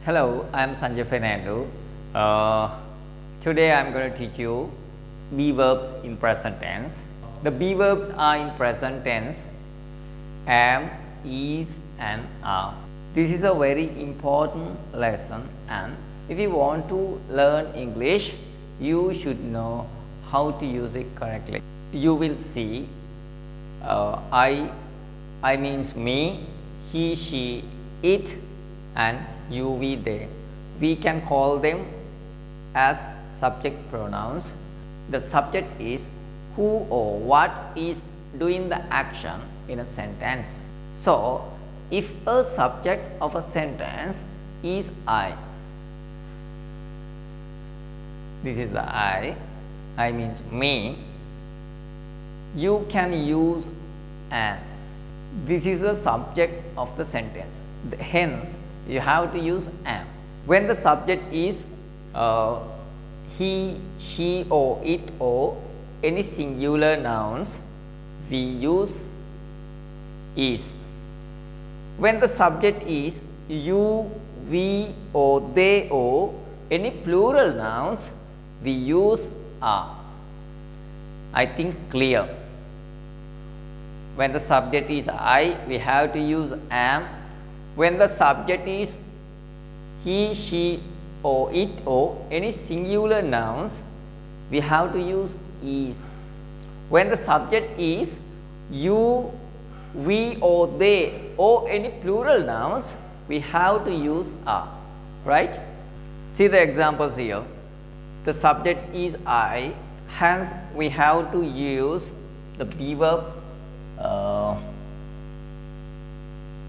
Hello, I am Sanjaya Fernando. Uh, Today I am going to teach you be verbs in present tense. The be verbs are in present tense: am, is, and are. This is a very important lesson, and if you want to learn English, you should know how to use it correctly. You will see I means me, he, she, it, and you, we, they. We can call them as subject pronouns. The subject is who or what is doing the action in a sentence. So, if a subject of a sentence is I, this is the I means me, you can use am. This is the subject of the sentence. Hence, you have to use am. When the subject is he, she, or it, or any singular nouns, we use is. When the subject is you, we, or they, or any plural nouns, we use are. I think clear. When the subject is I, we have to use am. When the subject is he, she, or it, or any singular nouns, we have to use is. When the subject is you, we, or they, or any plural nouns, we have to use are. Right? See the examples here. The subject is I, hence we have to use the be verb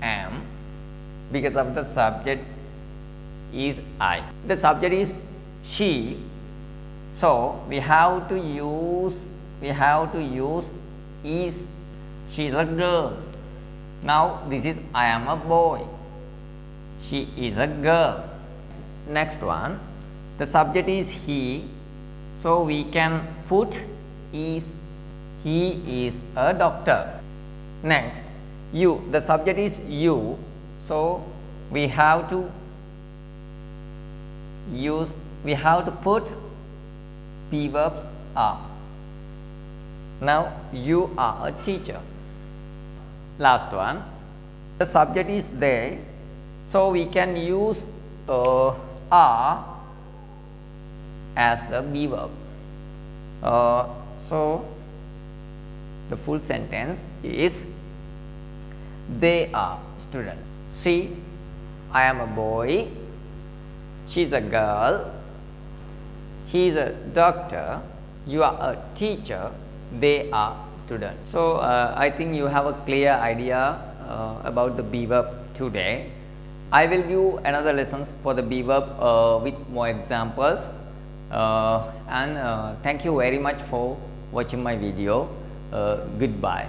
am, because of the subject is I. The subject is she, so we have to use is. She is a girl. Now this is I am a boy. She is a girl. Next one, the subject is he, so we can put is. He is a doctor. Next, you, the subject is you, so we have to put be verbs are. Now you are a teacher. Last one, the subject is they, so we can use are as the be verb. So the full sentence is they are students. See, I am a boy, she is a girl, he is a doctor, you are a teacher, they are students. So I think you have a clear idea about the be verb today. I will give another lessons for the be verb with more examples, and thank you very much for watching my video. Goodbye.